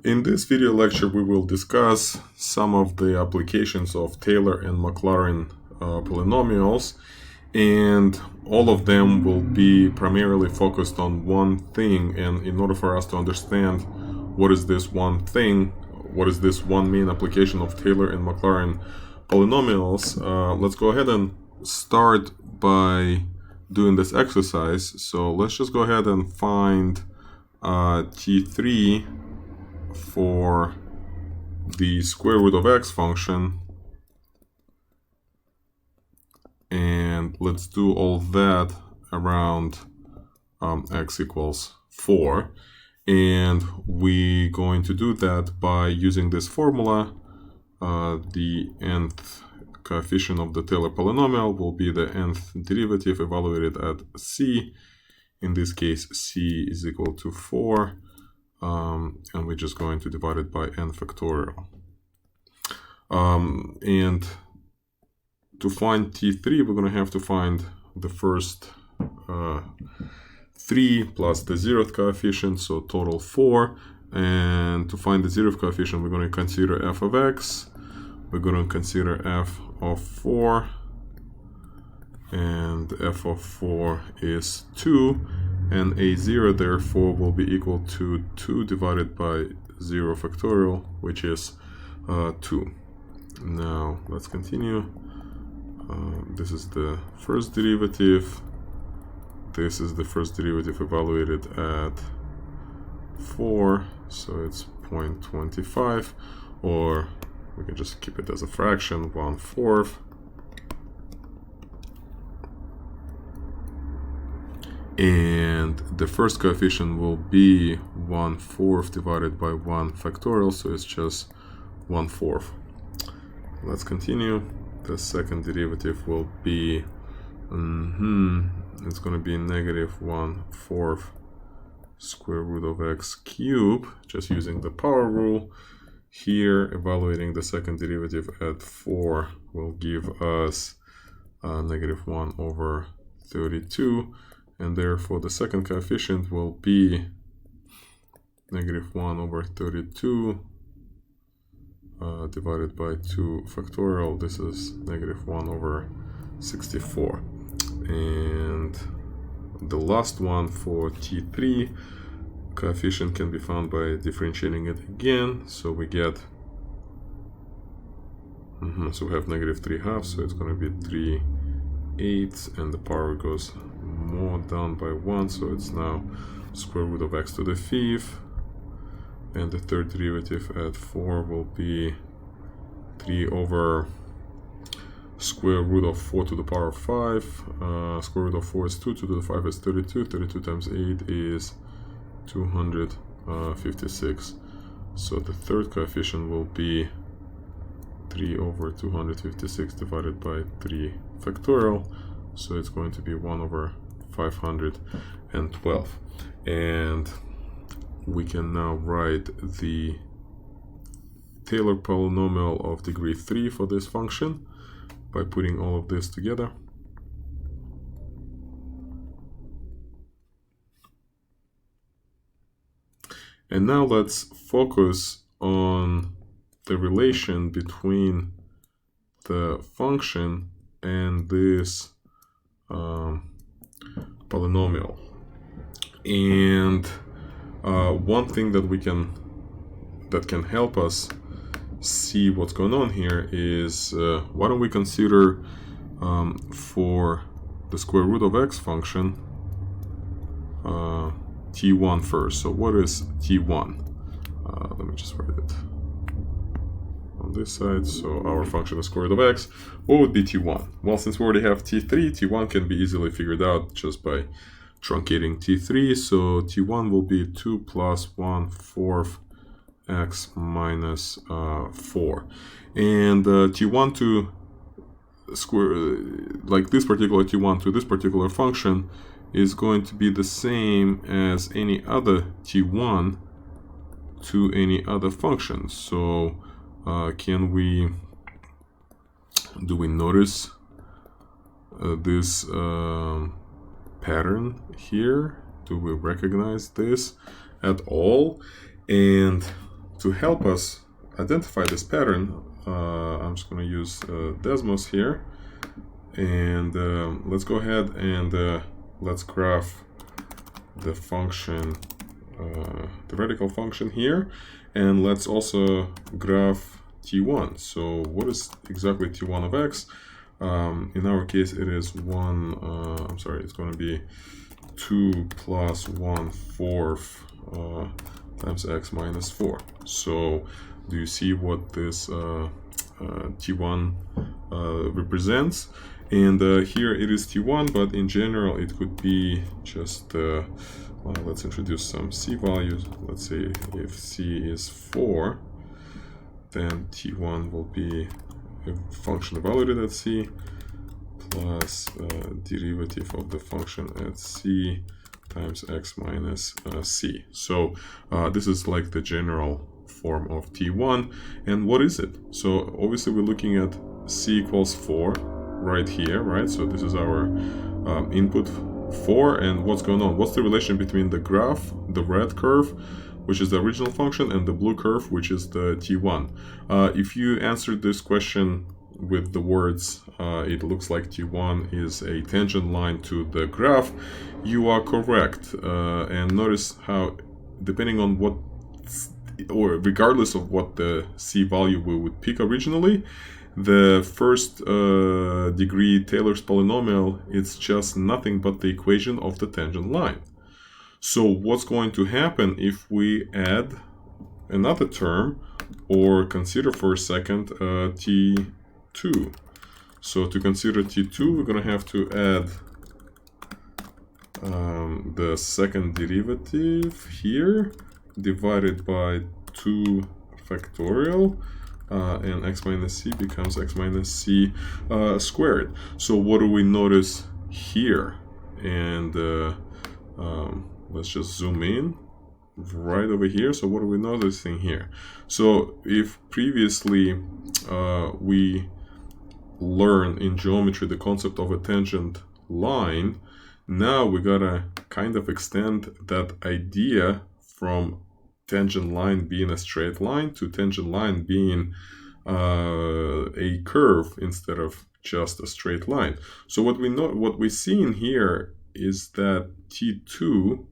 In this video lecture, we will discuss some of the applications of Taylor and Maclaurin polynomials, and all of them will be primarily focused on one thing. And in order for us to understand what is this one thing, what is this one main application of Taylor and Maclaurin polynomials, let's go ahead and start by doing this exercise. So let's just go ahead and find T3 for the square root of x function, and let's do all that around x equals 4, and we're going to do that by using this formula. The nth coefficient of the Taylor polynomial will be the nth derivative evaluated at c. In this case, c is equal to 4. And we're just going to divide it by n factorial. And to find T3, we're going to have to find the first 3 plus the 0th coefficient, so total 4. And to find the 0th coefficient, we're going to consider f of x. We're going to consider f of 4. And f of 4 is 2. And a0 therefore will be equal to 2 divided by 0 factorial, which is 2. Now let's continue. This is the first derivative. This is the first derivative evaluated at 4, so it's 0.25, or we can just keep it as a fraction, 1/4. And the first coefficient will be 1/4 divided by 1 factorial, so it's just 1/4. Let's continue. The second derivative will be, it's going to be negative 1/4 square root of x cubed, just using the power rule. Here, evaluating the second derivative at 4 will give us negative 1 over 32. And therefore the second coefficient will be negative 1 over 32 divided by 2 factorial. This is negative 1 over 64. And the last one for T3, coefficient can be found by differentiating it again. So we get, so we have negative 3/2, so it's going to be 3/8, and the power goes more down by 1, so it's now square root of x to the 5th, and the third derivative at 4 will be 3 over square root of 4 to the power of 5. Square root of 4 is 2, 2 to the 5 is 32, 32 times 8 is 256. So the third coefficient will be 3 over 256 divided by 3 factorial, so it's going to be 1 over 512. And we can now write the Taylor polynomial of degree 3 for this function by putting all of this together. And now let's focus on the relation between the function and this polynomial. And one thing that can help us see what's going on here is why don't we consider for the square root of x function t1 first. So what is t1? Let me just write it on this side. So our function is square root of x. What would be t1? Well, since we already have t3, t1 can be easily figured out just by truncating t3. So t1 will be 2 plus 1/4 x minus 4. And t1 to square, like this particular t1 to this particular function, is going to be the same as any other t1 to any other function. So do we notice this pattern here? Do we recognize this at all? And to help us identify this pattern, I'm just going to use Desmos here, and let's go ahead and let's graph the function, the radical function here, and let's also graph t1. So what is exactly t1 of x? In our case, it is it's going to be 2 plus 1/4 times x minus 4. So do you see what this t1 represents? And here it is t1, but in general it could be just, let's introduce some c values. Let's say if c is 4, then t1 will be a function evaluated at c plus derivative of the function at c times x minus c. So this is like the general form of t1. And what is it? So obviously we're looking at c equals 4 right here, right? So this is our input 4, and what's going on? What's the relation between the graph, the red curve, which is the original function, and the blue curve, which is the t1? If you answered this question with the words, it looks like t1 is a tangent line to the graph, you are correct. And notice how, depending on what, or regardless of what the c value we would pick originally, the first degree Taylor's polynomial, it's just nothing but the equation of the tangent line. So what's going to happen if we add another term, or consider for a second t2? So to consider t2, we're going to have to add the second derivative here, divided by 2 factorial, and x minus c becomes x minus c squared. So what do we notice here? And let's just zoom in right over here. So what are we noticing here? So if previously we learned in geometry the concept of a tangent line, now we gotta kind of extend that idea from tangent line being a straight line to tangent line being a curve instead of just a straight line. So what we see in here is that t2,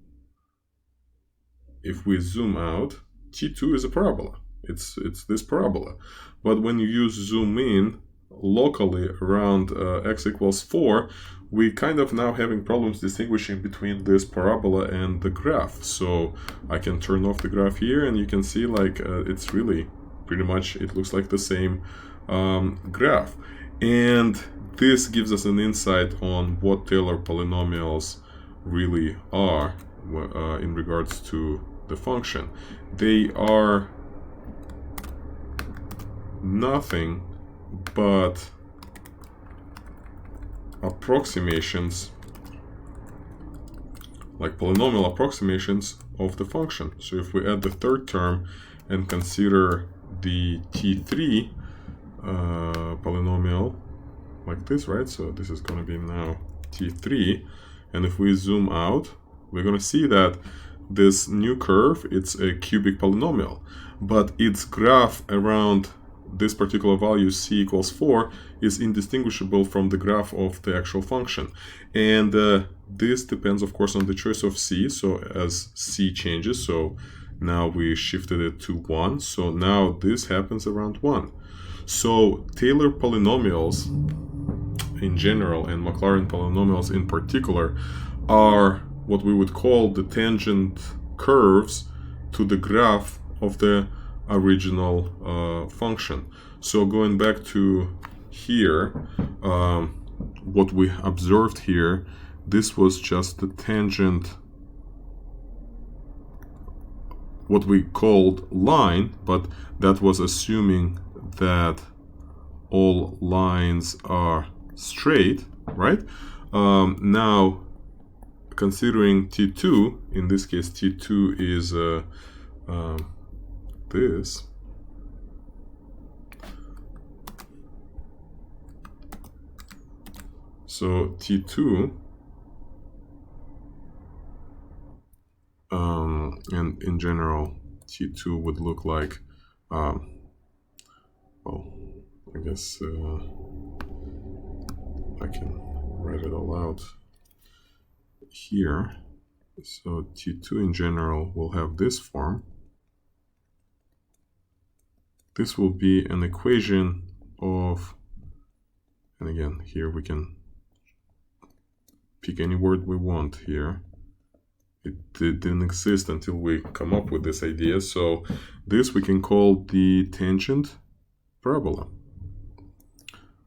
if we zoom out, t2 is a parabola. It's this parabola. But when you use zoom in locally around x equals 4, we kind of now having problems distinguishing between this parabola and the graph. So I can turn off the graph here, and you can see like it's really pretty much, it looks like the same graph. And this gives us an insight on what Taylor polynomials really are in regards to the function. They are nothing but approximations, like polynomial approximations of the function. So if we add the third term and consider the t3 polynomial like this, right? So this is going to be now t3, and if we zoom out, we're going to see that this new curve, it's a cubic polynomial, but its graph around this particular value c equals 4 is indistinguishable from the graph of the actual function. And this depends, of course, on the choice of c. So as c changes, so now we shifted it to 1, so now this happens around 1. So Taylor polynomials in general, and Maclaurin polynomials in particular, are what we would call the tangent curves to the graph of the original function. So going back to here, what we observed here, this was just the tangent, what we called line, but that was assuming that all lines are straight, right? Now, considering t2, in this case t2 is this. So t2, and in general T2 would look like, well, I guess I can write it all out here. So T2 in general will have this form. This will be an equation of, and again, here we can pick any word we want here. It didn't exist until we come up with this idea. So this we can call the tangent parabola.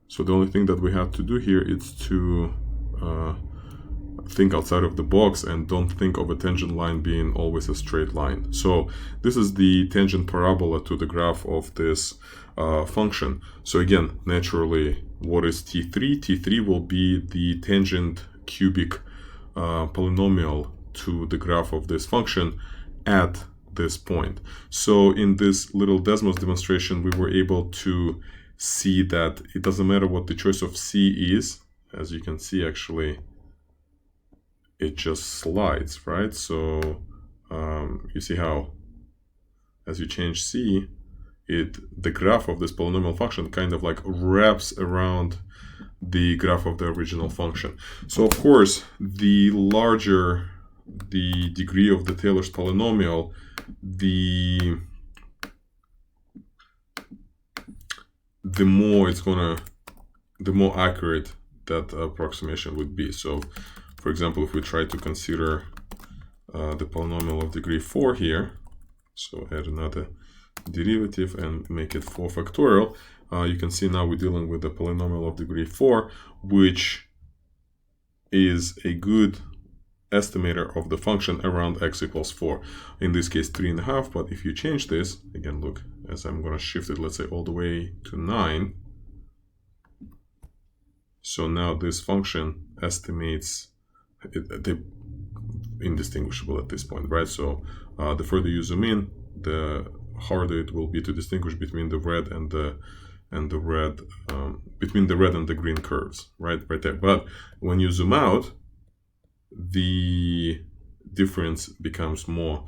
So the only thing that we have to do here is to think outside of the box and don't think of a tangent line being always a straight line. So this is the tangent parabola to the graph of this function. So again, naturally, what is T3? T3 will be the tangent cubic polynomial to the graph of this function at this point. So in this little Desmos demonstration, we were able to see that it doesn't matter what the choice of C is. As you can see, actually, it just slides, right? So you see how as you change C, the graph of this polynomial function kind of like wraps around the graph of the original function. So of course, the larger the degree of the Taylor's polynomial, the more accurate that approximation would be. So for example, if we try to consider the polynomial of degree 4 here, so add another derivative and make it 4 factorial, you can see now we're dealing with the polynomial of degree 4, which is a good estimator of the function around x equals 4. In this case, 3.5, but if you change this, again, look, as I'm going to shift it, let's say all the way to 9. So now this function estimates they're indistinguishable at this point, right? So the further you zoom in, the harder it will be to distinguish between the red and the between the red and the green curves, right there. But when you zoom out, the difference becomes more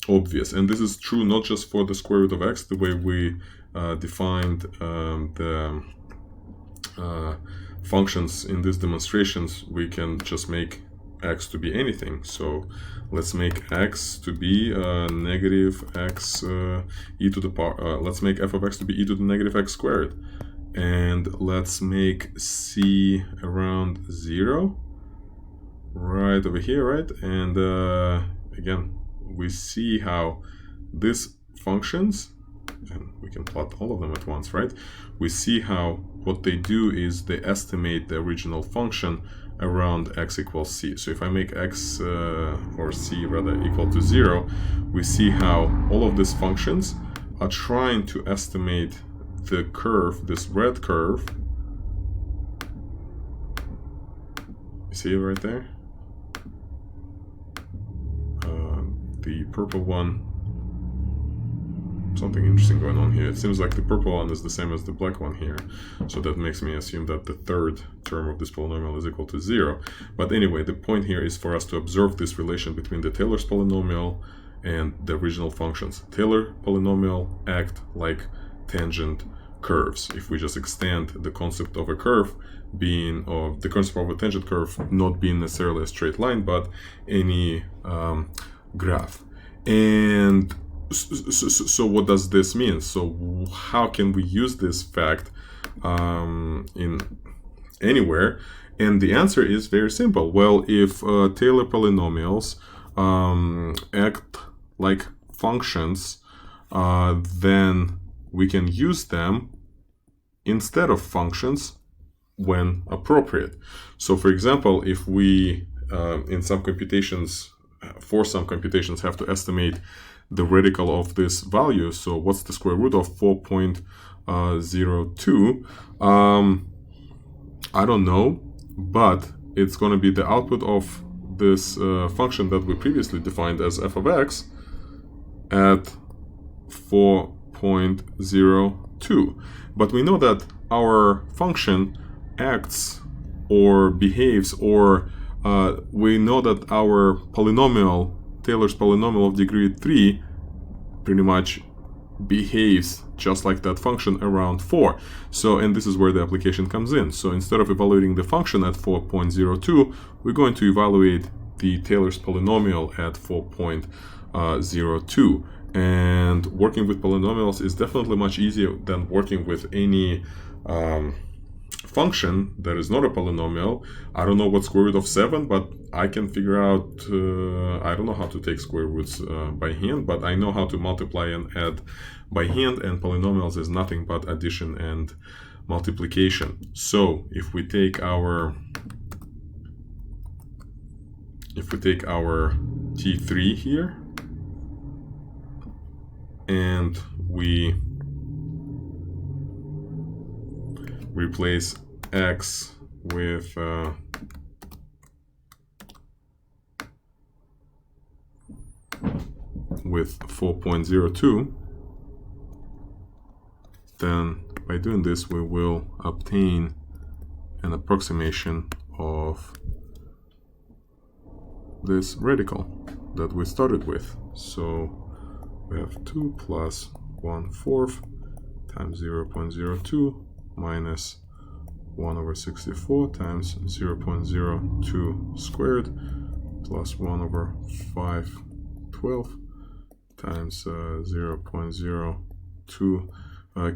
obvious, and this is true not just for the square root of x, the way we defined the functions in these demonstrations. We can just make x to be anything. So let's make x to be negative x e to the power, let's make f of x to be e to the negative x squared, and let's make c around 0 right over here, right? And again, we see how these functions, and we can plot all of them at once, right? We see how what they do is they estimate the original function around x equals c. So if I make x or c rather equal to 0, we see how all of these functions are trying to estimate the curve, this red curve. You see it right there? The purple one, something interesting going on here. It seems like the purple one is the same as the black one here. So that makes me assume that the third term of this polynomial is equal to 0. But anyway, the point here is for us to observe this relation between the Taylor's polynomial and the original functions. Taylor polynomial act like tangent curves. If we just extend the concept of a curve being, or the concept of a tangent curve not being necessarily a straight line, but any graph. And so what does this mean? So how can we use this fact in anywhere? And the answer is very simple. Well, if Taylor polynomials act like functions, then we can use them instead of functions when appropriate. So for example, if we in some computations, for some computations, have to estimate the radical of this value, so what's the square root of 4.02? I don't know, but it's going to be the output of this function that we previously defined as f of x at 4.02. But we know that our function acts or behaves, or we know that our polynomial, Taylor's polynomial of degree 3, pretty much behaves just like that function around 4. So, and this is where the application comes in. So instead of evaluating the function at 4.02, we're going to evaluate the Taylor's polynomial at 4.02. And working with polynomials is definitely much easier than working with any function that is not a polynomial. I don't know what square root of 7, but I can figure out, I don't know how to take square roots by hand, but I know how to multiply and add by hand, and polynomials is nothing but addition and multiplication. So if we take our T3 here, and we replace x with with 4.02, then by doing this we will obtain an approximation of this radical that we started with. So we have 2 plus 1/4 times 0.02 minus 1 over 64 times 0.02 squared plus 1 over 512 times 0.02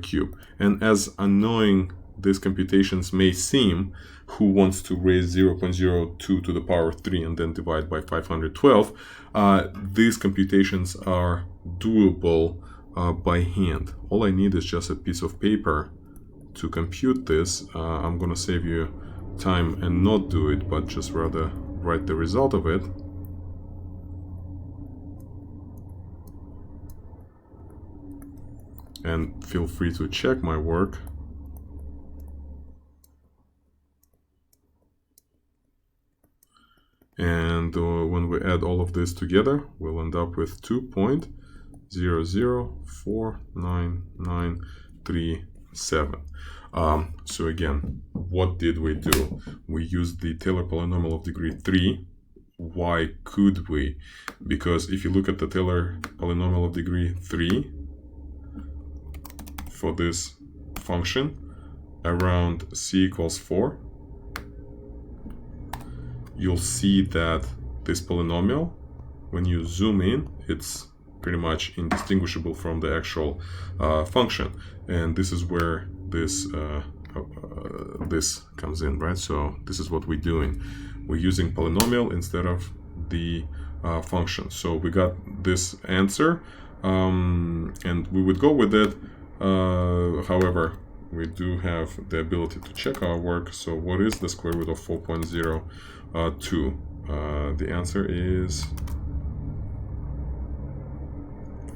cube. And as annoying these computations may seem, who wants to raise 0.02 to the power 3 and then divide by 512, these computations are doable by hand. All I need is just a piece of paper to compute this. I'm going to save you time and not do it, but just rather write the result of it. And feel free to check my work. And when we add all of this together, we'll end up with 2.00499937. So again, what did we do? We used the Taylor polynomial of degree 3. Why could we? Because if you look at the Taylor polynomial of degree 3 for this function around c equals 4, you'll see that this polynomial, when you zoom in, it's pretty much indistinguishable from the actual function. And this is where this this comes in, right? So this is what we're doing. We're using polynomial instead of the function. So we got this answer, and we would go with it. However, we do have the ability to check our work. So what is the square root of 4.02? The answer is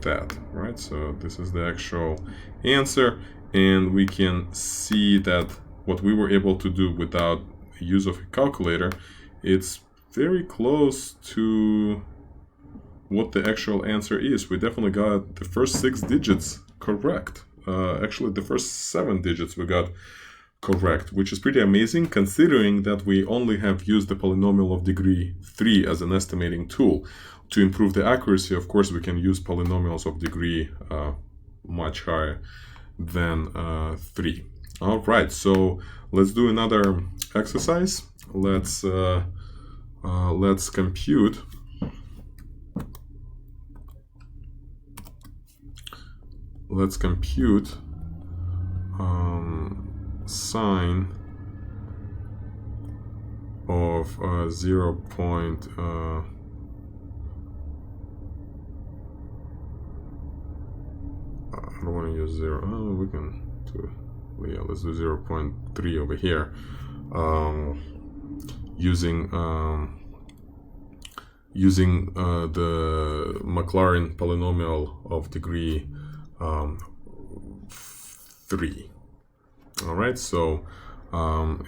that, right? So this is the actual answer, and we can see that what we were able to do without the use of a calculator, it's very close to what the actual answer is. We definitely got the first 6 digits correct. Actually, the first 7 digits we got correct, which is pretty amazing considering that we only have used the polynomial of degree 3 as an estimating tool. To improve the accuracy, of course, we can use polynomials of degree much higher than 3. All right, so let's do another exercise. Let's compute sine of 0. I don't want to use 0. Oh, we can do, yeah, let's do 0.3 over here. Using the Maclaurin polynomial of degree 3. All right, so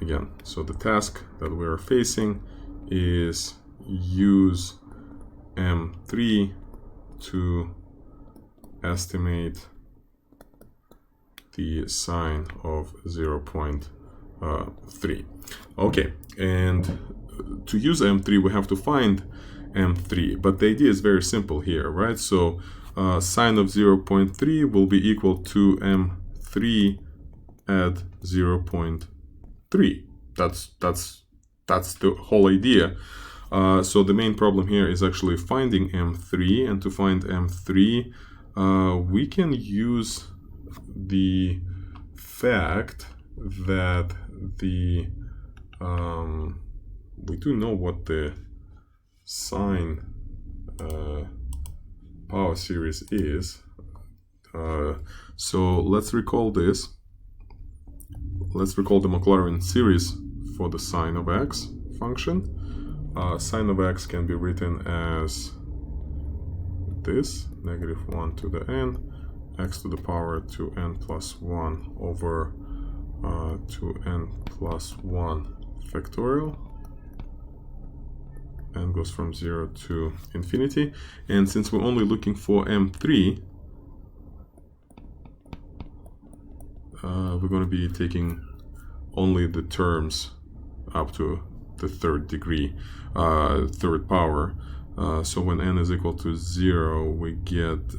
again, so the task that we're facing is use M3 to estimate the sine of 0.3. Okay, and to use M3 we have to find m3. But the idea is very simple here, right? So sine of 0.3 will be equal to m3 at 0.3. That's the whole idea. So the main problem here is actually finding m3, and to find m3 we can use the fact that we do know what the sine power series is. So let's recall this. Let's recall the Maclaurin series for the sine of x function. Sine of x can be written as this, -1 to the n, x to the power 2n plus 1 over 2n plus 1 factorial. N goes from 0 to infinity. And since we're only looking for m3, we're going to be taking only the terms up to the third degree, third power. So when n is equal to 0, we get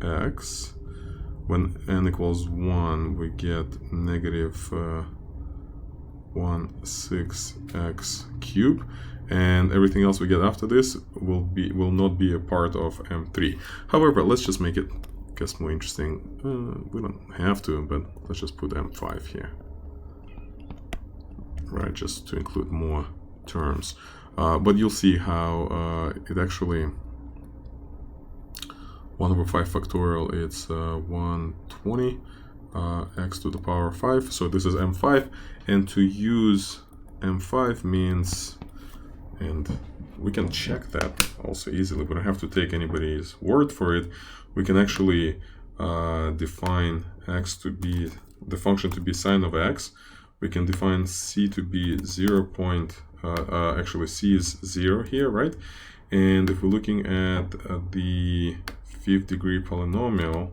x. When n equals 1, we get -16x cubed, and everything else we get after this will not be a part of m3. However, let's just make it, I guess, more interesting. We don't have to, but let's just put m5 here, right, just to include more terms. But you'll see how it actually 1 over 5 factorial, it's 120 x to the power 5. So this is m5, and to use m5 means, and we can check that also easily, we don't have to take anybody's word for it. We can actually define x to be, the function to be sine of x. We can define c to be 0. Actually c is 0 here, right? And if we're looking at the 5th degree polynomial,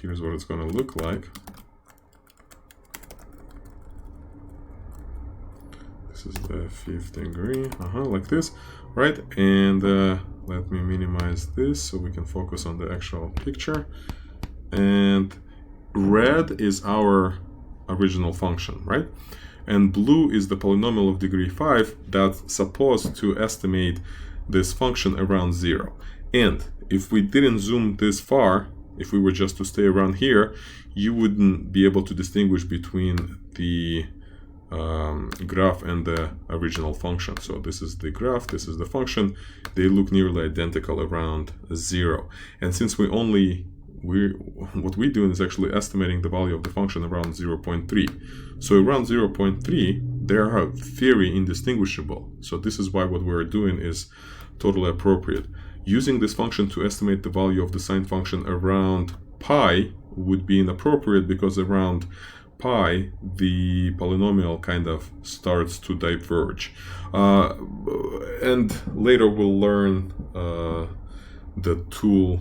here's what it's going to look like. This is the 5th degree, like this, right? And let me minimize this so we can focus on the actual picture. And red is our original function, right? And blue is the polynomial of degree 5 that's supposed to estimate this function around 0. And if we didn't zoom this far, if we were just to stay around here, you wouldn't be able to distinguish between the graph and the original function. So this is the graph, this is the function. They look nearly identical around 0. And since what we're doing is actually estimating the value of the function around 0.3. So around 0.3, they are very indistinguishable. So this is why what we're doing is totally appropriate. Using this function to estimate the value of the sine function around pi would be inappropriate, because around pi, the polynomial kind of starts to diverge. And later we'll learn the tool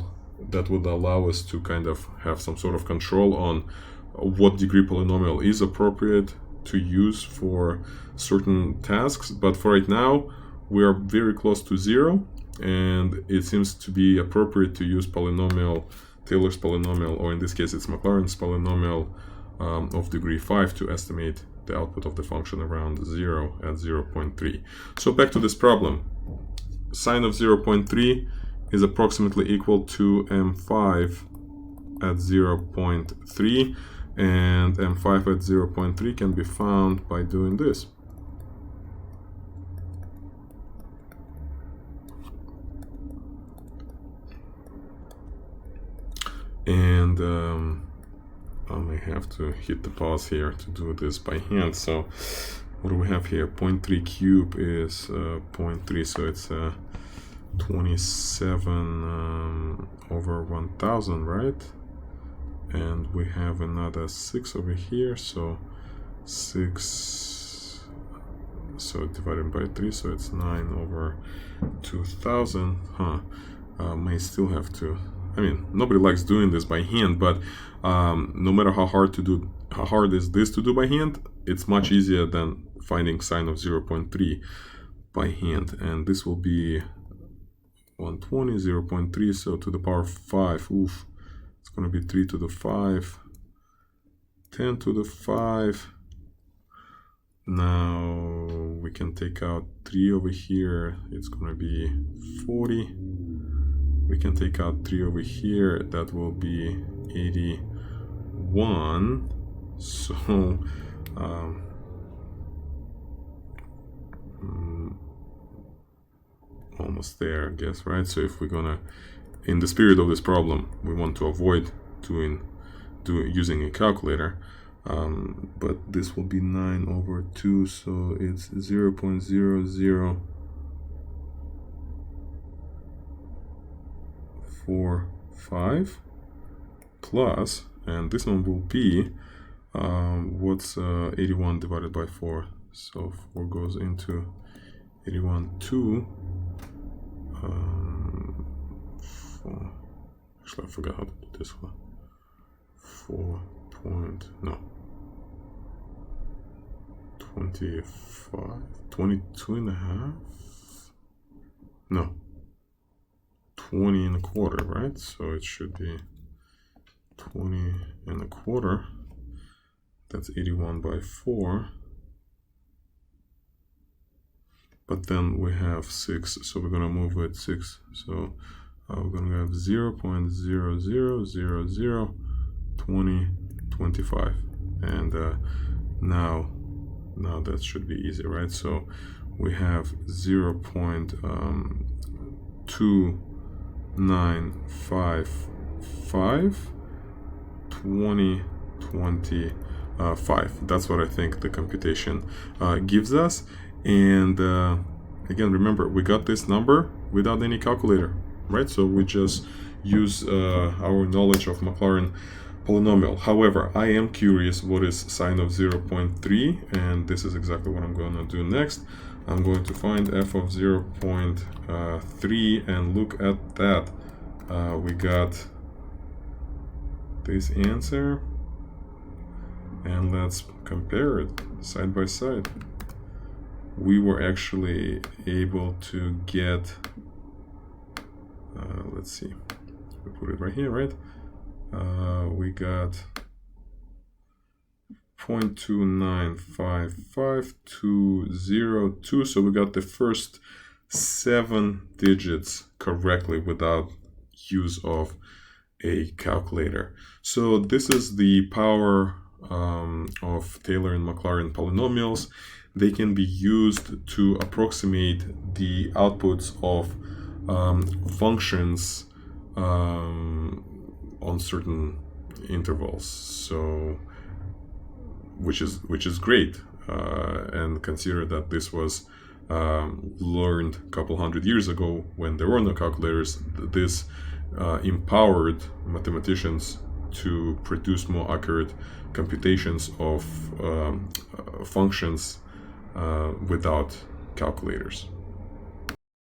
that would allow us to kind of have some sort of control on what degree polynomial is appropriate to use for certain tasks. But for right now, we are very close to 0, and it seems to be appropriate to use polynomial, Taylor's polynomial, or in this case it's Maclaurin's polynomial of degree 5 to estimate the output of the function around 0 at 0.3. So back to this problem. Sine of 0.3 is approximately equal to m5 at 0.3, and m5 at 0.3 can be found by doing this. And I may have to hit the pause here to do this by hand. So what do we have here? 0.3 cube is 0.3, so it's 27 over 1000, right? And we have another 6 over here, so 6, so divided by 3, so it's 9 over 2000. May still have to, I mean, nobody likes doing this by hand, but no matter how hard is this to do by hand, it's much easier than finding sine of 0.3 by hand, and this will be 120, 0.3, so to the power 5, oof, it's going to be 3 to the 5, 10 to the 5. Now we can take out 3 over here, it's going to be 40. We can take out 3 over here, that will be 81. So almost there, I guess, right? So if we're gonna, in the spirit of this problem, we want to avoid using a calculator, but this will be 9 over 2, so it's 0.0045 plus, and this one will be what's 81 divided by 4, so 4 goes into 81, 2. 4. Actually, I forgot how to do this one. 25, 22 and a half? No, 20 and a quarter, right? So it should be 20 and a quarter. That's 81 by 4. But then we have 6, so we're going to move it 6. So we're going to have 0.000020, 25. And now that should be easy, right? So we have 0.2955, 20, 25. That's what I think the computation gives us. And again, remember, we got this number without any calculator, right? So we just use our knowledge of Maclaurin polynomial. However, I am curious what is sine of 0.3, and this is exactly what I'm going to do next. I'm going to find f of 0.3 and look at that. We got this answer, and let's compare it side by side. We were actually able to get, let's see, we put it right here, right? We got 0.2955202, so we got the first 7 digits correctly without use of a calculator. So this is the power of Taylor and Maclaurin polynomials. They can be used to approximate the outputs of functions on certain intervals. So, which is great, and consider that this was learned a couple hundred years ago when there were no calculators. This empowered mathematicians to produce more accurate computations of functions without calculators.